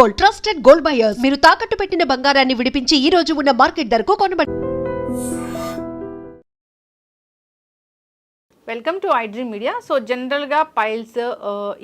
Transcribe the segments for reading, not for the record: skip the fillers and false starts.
Gold, trusted gold buyers. మీరు తాకట్టు పెట్టిన బంగారాన్ని విడిపించి ఈ రోజు ఉన్న మార్కెట్ ధరకు కొనబడి. Welcome to iDream media. So జనరల్గా పైల్స్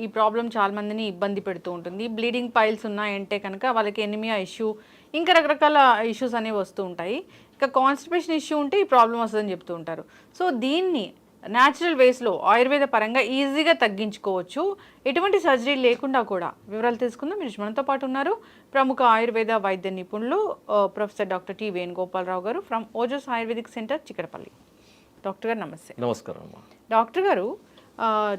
ఈ ప్రాబ్లం చాలా మందిని ఇబ్బంది పెడుతూ ఉంటుంది. బ్లీడింగ్ పైల్స్ ఉన్నాయంటే కనుక వాళ్ళకి ఎనిమియా ఇష్యూ, ఇంకా రకరకాల ఇష్యూస్ అనేవి వస్తూ ఉంటాయి. ఇంకా కాన్స్టిపేషన్ ఇష్యూ ఉంటే ఈ ప్రాబ్లం వస్తుందని చెప్తూ ఉంటారు. సో దీన్ని న్యాచురల్ వేస్లో ఆయుర్వేద పరంగా ఈజీగా తగ్గించుకోవచ్చు, ఎటువంటి సర్జరీ లేకుండా కూడా. వివరాలు తెలుసుకుందాం. మీరు మనతో పాటు ఉన్నారు ప్రముఖ ఆయుర్వేద వైద్య నిపుణులు ప్రొఫెసర్ డాక్టర్ టి వేణుగోపాలరావు గారు from Ojas ayurvedic centre, Chikkadpally. Doctor గారు నమస్తే. నమస్కారం అమ్మా. డాక్టర్ గారు,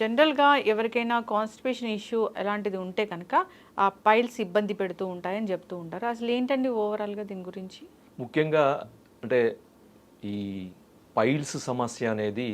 జనరల్గా ఎవరికైనా కాన్స్టిపేషన్ ఇష్యూ ఎలాంటిది ఉంటే కనుక ఆ పైల్స్ ఇబ్బంది పెడుతూ ఉంటాయని చెప్తూ ఉంటారు. అసలు ఏంటండి ఓవరాల్గా దీని గురించి? ముఖ్యంగా అంటే ఈ పైల్స్ సమస్య అనేది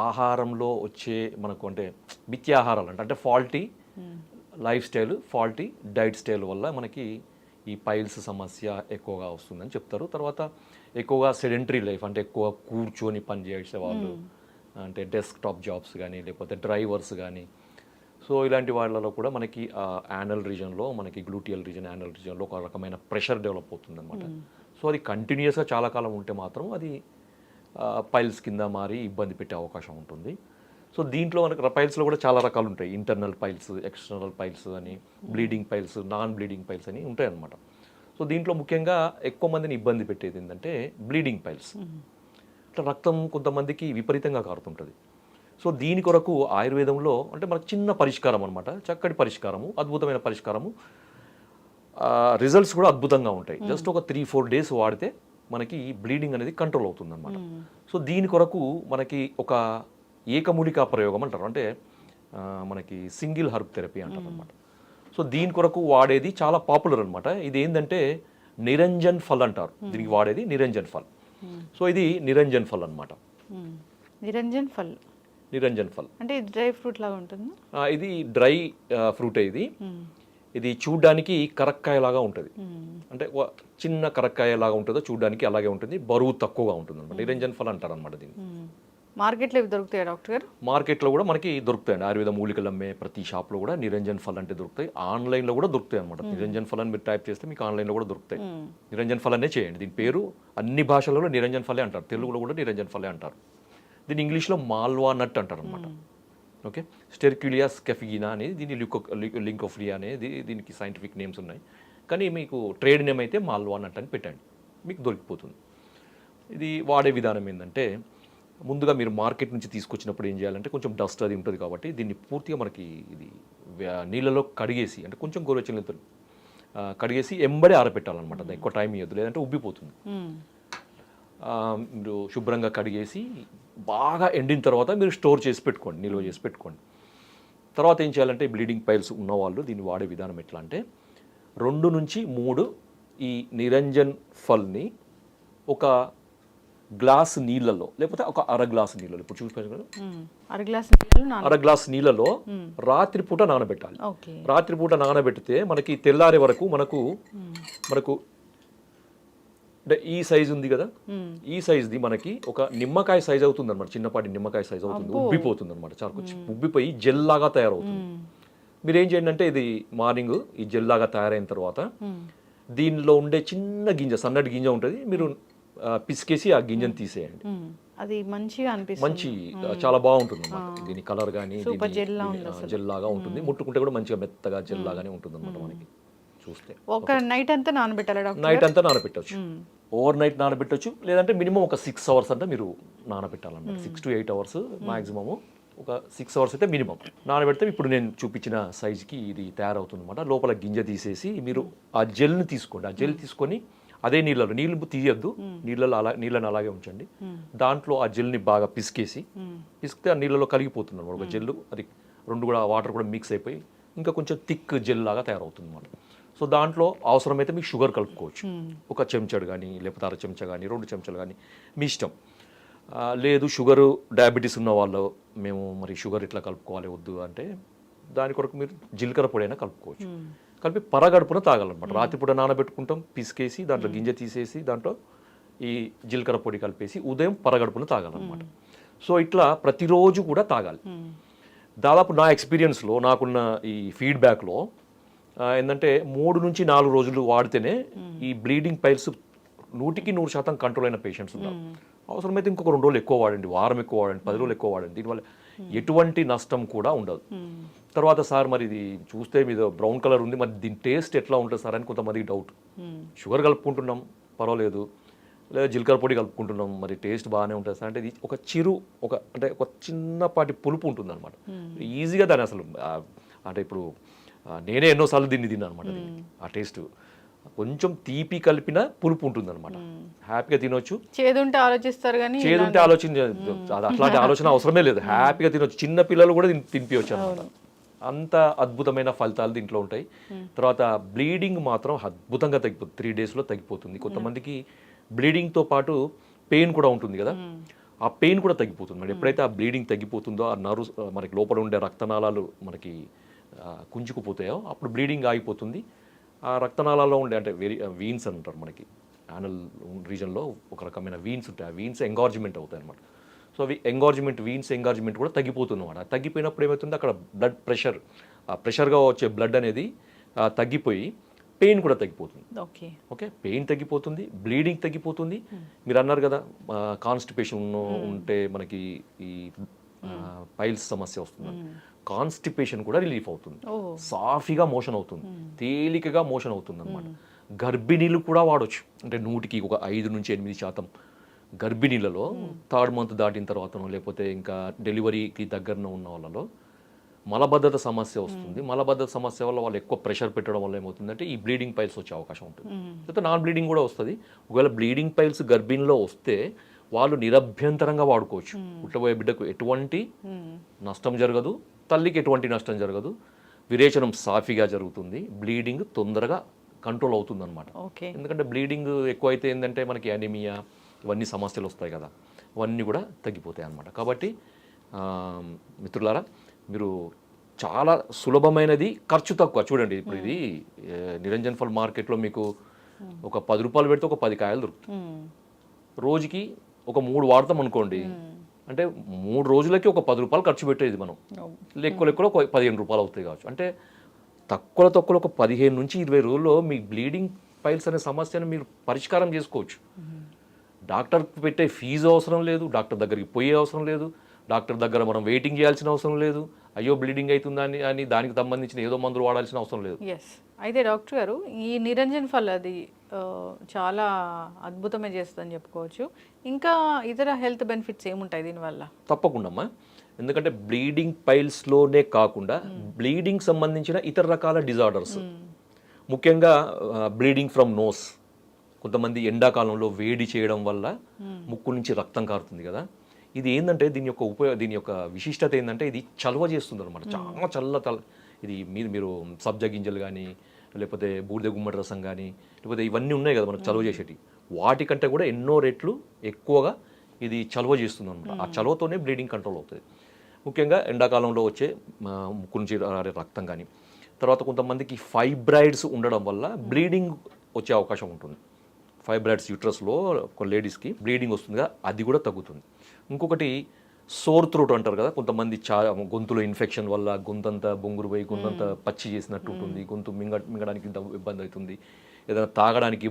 ఆహారంలో వచ్చే మనకు అంటే మిథ్యాహారాలు అంటే faulty life style, faulty diet style వల్ల మనకి ఈ పైల్స్ సమస్య ఎక్కువగా వస్తుందని చెప్తారు. తర్వాత ఎక్కువగా సెడెంటరీ లైఫ్ అంటే ఎక్కువ కూర్చొని పని చేసే వాళ్ళు, అంటే డెస్క్టాప్ జాబ్స్ కానీ లేకపోతే డ్రైవర్స్ కానీ, సో ఇలాంటి వాళ్ళలో కూడా మనకి యానల్ రీజన్లో, మనకి గ్లూటియల్ రీజన్, యానల్ రీజన్లో ఒక రకమైన ప్రెషర్ డెవలప్ అవుతుంది అనమాట. సో అది కంటిన్యూస్గా చాలా కాలం ఉంటే మాత్రం అది పైల్స్ కింద మారి ఇబ్బంది పెట్టే అవకాశం ఉంటుంది. సో దీంట్లో మనకు పైల్స్లో కూడా చాలా రకాలు ఉంటాయి. ఇంటర్నల్ పైల్స్, ఎక్స్టర్నల్ పైల్స్ అని, bleeding piles, non bleeding piles అని ఉంటాయి అన్నమాట. సో దీంట్లో ముఖ్యంగా ఎక్కువ మందిని ఇబ్బంది పెట్టేది ఏంటంటే బ్లీడింగ్ పైల్స్. ఇట్లా రక్తం కొంతమందికి విపరీతంగా కారుతుంటుంది. సో దీని కొరకు ఆయుర్వేదంలో అంటే మనకు చిన్న పరిష్కారం అనమాట, చక్కటి పరిష్కారము, అద్భుతమైన పరిష్కారము. రిజల్ట్స్ కూడా అద్భుతంగా ఉంటాయి. జస్ట్ ఒక 3-4 డేస్ వాడితే మనకి బ్లీడింగ్ అనేది కంట్రోల్ అవుతుంది అనమాట. సో దీని కొరకు మనకి ఒక ఏకమూలికా ప్రయోగం అంటారు, అంటే మనకి సింగిల్ హర్బ్ థెరపీ అంటారు అనమాట. సో దీని కొరకు వాడేది చాలా పాపులర్ అనమాట. ఇది ఏంటంటే నిరంజన్ ఫల్ అంటారు, దీనికి వాడేది నిరంజన్ ఫల్. సో ఇది నిరంజన్ ఫల్ అనమాట. నిరంజన్ ఫల్, నిరంజన్ ఫల్ అంటే డ్రై ఫ్రూట్ లాగా ఉంటుంది. ఇది డ్రై ఫ్రూట్. ఇది చూడ్డానికి కరక్కాయలాగా ఉంటుంది, అంటే చిన్న కరక్కాయలాగా ఉంటుందో చూడ్డానికి అలాగే ఉంటుంది, బరువు తక్కువగా ఉంటుంది అనమాట. నిరంజన్ ఫల్ అంటారు అనమాట దీన్ని. మార్కెట్లో ఇవి దొరుకుతాయి డాక్టర్ గారు? మార్కెట్లో కూడా మనకి దొరుకుతాయండి. ఆయుర్వేద మూలికలు అమ్మే ప్రతి షాప్లో కూడా నిరంజన్ ఫల్ అంటే దొరుకుతాయి. ఆన్లైన్లో కూడా దొరుకుతాయి అనమాట. నిరంజన్ ఫల్ అని మీరు టైప్ చేస్తే మీకు ఆన్లైన్లో కూడా దొరుకుతాయి. నిరంజన్ ఫల్ అనే చేయండి. దీని పేరు అన్ని భాషలలో నిరంజన్ ఫలే అంటారు, తెలుగులో కూడా నిరంజన్ ఫలే అంటారు. దీన్ని ఇంగ్లీష్లో మాల్వా నట్ అంటారు అనమాట. ఓకే, స్టెర్క్యులియస్ కెఫిగినా అనేది, దీని లింకోఫ్రియా అనేది దీనికి సైంటిఫిక్ నేమ్స్ ఉన్నాయి. కానీ మీకు ట్రేడ్ నేమ్ అయితే మాల్వా నట్ అని పెట్టండి, మీకు దొరికిపోతుంది. ఇది వాడే విధానం ఏంటంటే, ముందుగా మీరు మార్కెట్ నుంచి తీసుకొచ్చినప్పుడు ఏం చేయాలంటే, కొంచెం డస్ట్ అది ఉంటుంది కాబట్టి దీన్ని పూర్తిగా మనకి ఇది నీళ్ళలో కడిగేసి, అంటే కొంచెం గోరువెచ్చని కడిగేసి ఎంబడే ఆరబెట్టాలన్నమాట. ఎక్కువ టైం ఇవ్వద్దు, లేదంటే ఉబ్బిపోతుంది. మీరు శుభ్రంగా కడిగేసి బాగా ఎండిన తర్వాత మీరు స్టోర్ చేసి పెట్టుకోండి, నిల్వ చేసి పెట్టుకోండి. తర్వాత ఏం చేయాలంటే, బ్లీడింగ్ పైల్స్ ఉన్నవాళ్ళు దీన్ని వాడే విధానం ఎట్లా అంటే, 2 నుంచి 3 ఈ నిరంజన్ ఫల్ని ఒక గ్లాస్ నీళ్ళలో, లేకపోతే ఒక అర గ్లాసు నీళ్ళలో, ఇప్పుడు చూసుకోండి, అర గ్లాస్ నీళ్ళలో రాత్రిపూట నానబెట్టాలి. రాత్రిపూట నానబెడితే మనకి తెల్లారే వరకు మనకు అంటే ఈ సైజు ఉంది కదా, ఈ సైజుది మనకి ఒక నిమ్మకాయ సైజ్ అవుతుంది అనమాట. చిన్నపాటి నిమ్మకాయ సైజ్ అవుతుంది, ఉబ్బిపోతుంది అనమాట. చారుకొచ్చి ఉబ్బిపోయి జెల్ లాగా తయారవుతుంది. మీరు ఏం చేయండి అంటే, ఇది మార్నింగ్ ఈ జెల్ లాగా తయారైన తర్వాత దీనిలో ఉండే చిన్న గింజ, సన్నటి గింజ ఉంటుంది, మీరు పిసికేసి ఆ గింజను తీసేయండి. అది మంచిగా అనిపిస్తుంది, మంచి చాలా బాగుంటుంది అన్నమాట. దీని కలర్ కానీ జెల్ లాగా ఉంటుంది, ముట్టుకుంటే కూడా మంచిగా మెత్తగా జెల్ లాగానే ఉంటుంది అనమాట. మనకి చూస్తే ఒక నైట్ అంతా నానబెట్టాలి, నైట్ అంతా నానబెట్టవచ్చు, ఓవర్ నైట్ నానబెట్టవచ్చు, లేదంటే మినిమం ఒక 6 అవర్స్ అంటే మీరు నానబెట్టాలన్నమాట. 6 to 8 అవర్స్ మాక్సిమము, ఒక 6 అవర్స్ అయితే మినిమం నానబెడితే ఇప్పుడు నేను చూపించిన సైజుకి ఇది తయారవుతుంది అనమాట. లోపల గింజ తీసేసి మీరు ఆ జెల్ని తీసుకోండి. ఆ జెల్ తీసుకొని అదే నీళ్ళు తీయద్దు, నీళ్ళని అలాగే ఉంచండి. దాంట్లో ఆ జెల్ని బాగా పిసికితే ఆ నీళ్ళలో కలిగిపోతుంది అనమాట. ఒక జెల్ అది 2 కూడా వాటర్ కూడా మిక్స్ అయిపోయి ఇంకా కొంచెం థిక్ జెల్ లాగా తయారవుతుంది అనమాట. సో దాంట్లో అవసరమైతే మీకు షుగర్ కలుపుకోవచ్చు, ఒక చెంచాడు కానీ లేకపోతే అర చెంచా కానీ 2 చెంచాలు కానీ మీ ఇష్టం. లేదు షుగరు డయాబెటీస్ ఉన్న వాళ్ళు, మేము మరి షుగర్ ఇట్లా కలుపుకోవాలి వద్దు అంటే, దాని కొరకు మీరు జీలకర్ర పొడి అయినా కలుపుకోవచ్చు. కలిపి పరగడుపున తాగాలన్నమాట. రాత్రిపూట నానబెట్టుకుంటాం, పిసికేసి దాంట్లో గింజ తీసేసి దాంట్లో ఈ జీలకర్ర పొడి కలిపేసి ఉదయం పరగడుపున తాగాలన్నమాట. సో ఇట్లా ప్రతిరోజు కూడా తాగాలి. దాదాపు నా ఎక్స్పీరియన్స్లో, నాకున్న ఈ ఫీడ్బ్యాక్లో ఏంటంటే 3 నుంచి 4 రోజులు వాడితేనే ఈ బ్లీడింగ్ పైల్స్ 100% కంట్రోల్ అయిన పేషెంట్స్ ఉన్నారు. అవసరమైతే ఇంకొక 2 రోజులు ఎక్కువ వాడండి, వారం ఎక్కువ వాడండి, 10 రోజులు ఎక్కువ వాడండి. దీనివల్ల ఎటువంటి నష్టం కూడా ఉండదు. తర్వాత సార్ మరి ఇది చూస్తే మీద బ్రౌన్ కలర్ ఉంది, మరి దీని టేస్ట్ ఎట్లా ఉంటుంది సార్ అని కొంతమందికి డౌట్. షుగర్ కలుపుకుంటున్నాం పర్వాలేదు, లేదా జీలకర్ర పొడి కలుపుకుంటున్నాం, మరి టేస్ట్ బాగానే ఉంటుంది సార్ అంటే ఇది ఒక చిన్నపాటి పులుపు ఉంటుంది అనమాట. ఈజీగా దాన్ని అసలు అంటే ఇప్పుడు నేనే ఎన్నోసార్లు తిన్నాను అనమాట. ఆ టేస్ట్ కొంచెం తీపి కలిపిన పులుపు ఉంటుంది అనమాట. హ్యాపీగా తినొచ్చు. చేదుంటే ఆలోచిస్తారు కానీ చేదుంటే అట్లాంటి ఆలోచన అవసరమే లేదు. హ్యాపీగా తినొచ్చు. చిన్న పిల్లలు కూడా తినిపించవచ్చు అనమాట. అంత అద్భుతమైన ఫలితాలు దీంట్లో ఉంటాయి. తర్వాత బ్లీడింగ్ మాత్రం అద్భుతంగా తగ్గిపోతుంది, 3 daysలో తగ్గిపోతుంది. కొంతమందికి బ్లీడింగ్తో పాటు పెయిన్ కూడా ఉంటుంది కదా, ఆ పెయిన్ కూడా తగ్గిపోతుంది. మరి ఎప్పుడైతే ఆ బ్లీడింగ్ తగ్గిపోతుందో, ఆ నర్వ్స్ మనకి లోపల ఉండే రక్తనాళాలు మనకి కుంచుకుపోతాయో అప్పుడు బ్లీడింగ్ ఆగిపోతుంది. ఆ రక్తనాళాల్లో ఉండే అంటే వీన్స్ అంటారు మనకి, యానల్ రీజన్లో ఒక రకమైన వీన్స్ ఉంటాయి. ఆ వీన్స్ ఎంగార్జ్మెంట్ అవుతాయి అనమాట. సో అవి వీన్స్ ఎంగార్జ్మెంట్ కూడా తగ్గిపోతుంది అనమాట. తగ్గిపోయినప్పుడు ఏమవుతుంది, అక్కడ బ్లడ్ ప్రెషర్, ఆ ప్రెషర్గా వచ్చే బ్లడ్ అనేది తగ్గిపోయి పెయిన్ కూడా తగ్గిపోతుంది. ఓకే, పెయిన్ తగ్గిపోతుంది, బ్లీడింగ్ తగ్గిపోతుంది. మీరు అన్నారు కదా కాన్స్టిపేషన్ ఉంటే మనకి ఈ పైల్స్ సమస్య వస్తుంది. కాన్స్టిపేషన్ కూడా రిలీఫ్ అవుతుంది, సాఫీగా మోషన్ అవుతుంది, తేలికగా మోషన్ అవుతుంది అనమాట. గర్భిణీలు కూడా వాడొచ్చు. అంటే 100కి ఒక 5 నుంచి 8% గర్భిణీలలో 3rd month దాటిన తర్వాతనో లేకపోతే ఇంకా డెలివరీకి దగ్గరన ఉన్న వాళ్ళలో మలబద్ధత సమస్య వస్తుంది. మలబద్ధత సమస్య వల్ల వాళ్ళు ఎక్కువ ప్రెషర్ పెట్టడం వల్ల ఏమవుతుందంటే ఈ బ్లీడింగ్ పైల్స్ వచ్చే అవకాశం ఉంటుంది. అయితే నాన్ బ్లీడింగ్ కూడా వస్తుంది. ఒకవేళ బ్లీడింగ్ పైల్స్ గర్భిణీలో వస్తే వాళ్ళు నిరభ్యంతరంగా వాడుకోవచ్చు. పుట్టబోయే బిడ్డకు ఎటువంటి నష్టం జరగదు, తల్లికి ఎటువంటి నష్టం జరగదు, విరేచనం సాఫీగా జరుగుతుంది, బ్లీడింగ్ తొందరగా కంట్రోల్ అవుతుంది అనమాట. ఎందుకంటే బ్లీడింగ్ ఎక్కువైతే ఏంటంటే మనకి అనీమియా ఇవన్నీ సమస్యలు వస్తాయి కదా, అవన్నీ కూడా తగ్గిపోతాయి అన్నమాట. కాబట్టి మిత్రులారా, మీరు చాలా సులభమైనది, ఖర్చు తక్కువ. చూడండి ఇప్పుడు ఇది నిరంజన్ ఫల్ మార్కెట్లో మీకు ఒక 10 రూపాయలు పెడితే ఒక 10 కాయలు దొరుకుతాయి. రోజుకి ఒక 3 వాడతాం అనుకోండి, అంటే 3 రోజులకి ఒక 10 రూపాయలు ఖర్చు పెట్టేది మనం. లెక్కలో ఒక 15 రూపాయలు అవుతాయి కావచ్చు. అంటే తక్కువలో ఒక 15 నుంచి 20 రోజుల్లో మీ బ్లీడింగ్ పైల్స్ అనే సమస్యను మీరు పరిష్కారం చేసుకోవచ్చు. డాక్టర్కి పెట్టే ఫీజు అవసరం లేదు, డాక్టర్ దగ్గరికి పోయే అవసరం లేదు, డాక్టర్ దగ్గర మనం వెయిటింగ్ చేయాల్సిన అవసరం లేదు, అయ్యో బ్లీడింగ్ అవుతుందా అని దానికి సంబంధించిన ఏదో మందులు వాడాల్సిన అవసరం లేదు. అయితే డాక్టర్ గారు, ఈ నిరంజన్ ఫల్ అది చాలా అద్భుతమే చేస్తుందని చెప్పుకోవచ్చు. ఇంకా ఇతర హెల్త్ బెనిఫిట్స్ ఏముంటాయి దీనివల్ల? తప్పకుండా అమ్మా. ఎందుకంటే బ్లీడింగ్ పైల్స్లోనే కాకుండా బ్లీడింగ్ సంబంధించిన ఇతర రకాల డిజార్డర్స్, ముఖ్యంగా బ్లీడింగ్ ఫ్రమ్ నోస్. కొంతమంది ఎండాకాలంలో వేడి చేయడం వల్ల ముక్కు నుంచి రక్తం కారుతుంది కదా, ఇది ఏంటంటే దీని యొక్క విశిష్టత ఏంటంటే ఇది చలవ చేస్తుంది అనమాట. చాలా ఇది మీరు సబ్జా గింజలు కానీ లేకపోతే బూడిద గుమ్మడి రసం కానీ లేకపోతే ఇవన్నీ ఉన్నాయి కదా మనకు చలవ చేసేటి, వాటికంటే కూడా ఎన్నో రెట్లు ఎక్కువగా ఇది చలవ చేస్తుంది అనమాట. ఆ చలవతోనే బ్లీడింగ్ కంట్రోల్ అవుతుంది. ముఖ్యంగా ఎండాకాలంలో వచ్చే ముక్కు నుంచి రక్తం కానీ, తర్వాత కొంతమందికి ఫైబ్రాయిడ్స్ ఉండడం వల్ల బ్లీడింగ్ వచ్చే అవకాశం ఉంటుంది. ఫైబ్రాయిడ్స్ యూట్రస్లో ఒక లేడీస్కి బ్లీడింగ్ వస్తుంది కదా, అది కూడా తగ్గుతుంది. ఇంకొకటి సోర్ త్రోట్ అంటారు కదా, కొంతమంది గొంతులో ఇన్ఫెక్షన్ వల్ల గొంతంతా బొంగురు పోయి గొంతంతా పచ్చి చేసినట్టు ఉంటుంది, గొంతు మింగడానికి ఇబ్బంది అవుతుంది, ఏదైనా తాగడానికి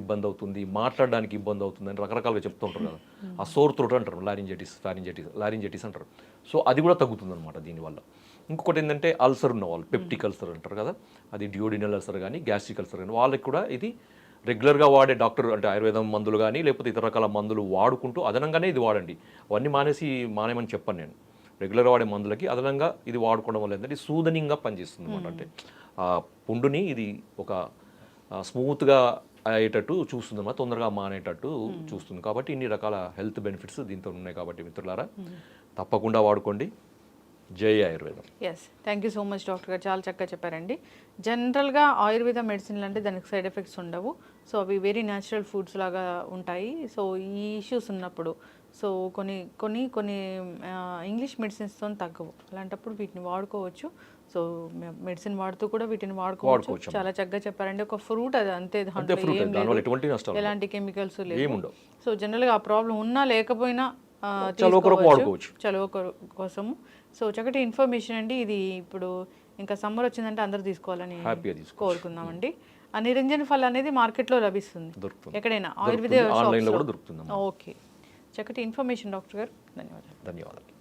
ఇబ్బంది అవుతుంది, మాట్లాడడానికి ఇబ్బంది అవుతుంది అని రకరకాలుగా చెప్తూ ఉంటారు కదా. ఆ సోర్ త్రోట్ అంటారు, లారింజైటిస్ అంటారు. సో అది కూడా తగ్గుతుంది అనమాట దీనివల్ల. ఇంకొకటి ఏంటంటే అల్సర్ ఉన్న వాళ్ళు, పెప్టిక్ అల్సర్ అంటారు కదా, అది డియోడినల్ అల్సర్ కానీ గ్యాస్ట్రిక్ అల్సర్ కానీ వాళ్ళకి కూడా ఇది రెగ్యులర్గా వాడే డాక్టర్ అంటే ఆయుర్వేదం మందులు కానీ లేకపోతే ఇతర రకాల మందులు వాడుకుంటూ అదనంగానే ఇది వాడండి. అవన్నీ మానేమని చెప్పను నేను. రెగ్యులర్గా వాడే మందులకి అదనంగా ఇది వాడుకోవడం వల్ల ఏంటంటే సూదనింగ్గా పనిచేస్తుంది అనమాట. అంటే ఆ పుండుని ఇది ఒక స్మూత్గా అయ్యేటట్టు చూస్తుంది అన్నమాట, తొందరగా మానేటట్టు చూస్తుంది. కాబట్టి ఇన్ని రకాల హెల్త్ బెనిఫిట్స్ దీంతో ఉన్నాయి. కాబట్టి మిత్రులారా తప్పకుండా వాడుకోండి. జై ఆయుర్వేదం. Thank you so much doctor గారు, చాలా చక్కగా చెప్పారండి. జనరల్గా ఆయుర్వేద మెడిసిన్లు అంటే దానికి సైడ్ ఎఫెక్ట్స్ ఉండవు. సో అవి వెరీ న్యాచురల్ ఫుడ్స్ లాగా ఉంటాయి. సో ఈ ఇష్యూస్ ఉన్నప్పుడు సో కొన్ని ఇంగ్లీష్ మెడిసిన్స్తో తగ్గవు, అలాంటప్పుడు వీటిని వాడుకోవచ్చు. సో మెడిసిన్ వాడుతూ కూడా వీటిని వాడుకోవచ్చు. చాలా చక్కగా చెప్పారండి. ఒక ఫ్రూట్ అది అంతే, ఎలాంటి కెమికల్స్ లేవు. సో జనరల్గా ఆ ప్రాబ్లం ఉన్నా లేకపోయినా చలువ కోసము. సో చక్కటి ఇన్ఫర్మేషన్ అండి ఇది. ఇప్పుడు ఇంకా సమ్మర్ వచ్చిందంటే అందరూ తీసుకోవాలని హ్యాపీగా తీసుకోవచ్చు. కోరుకుందామండి. ఆ నిరంజన్ ఫల్ అనేది మార్కెట్లో లభిస్తుంది దొరుకుతుంది. ఎక్కడైనా దొరుకుతుంది. ఆయుర్వేద ఆన్లైన్లో షాప్స్లో. కూడా దొరుకుతుంది. ఓకే, చక్కటి ఇన్ఫర్మేషన్ డాక్టర్ గారు, ధన్యవాదాలు. ధన్యవాదాలు.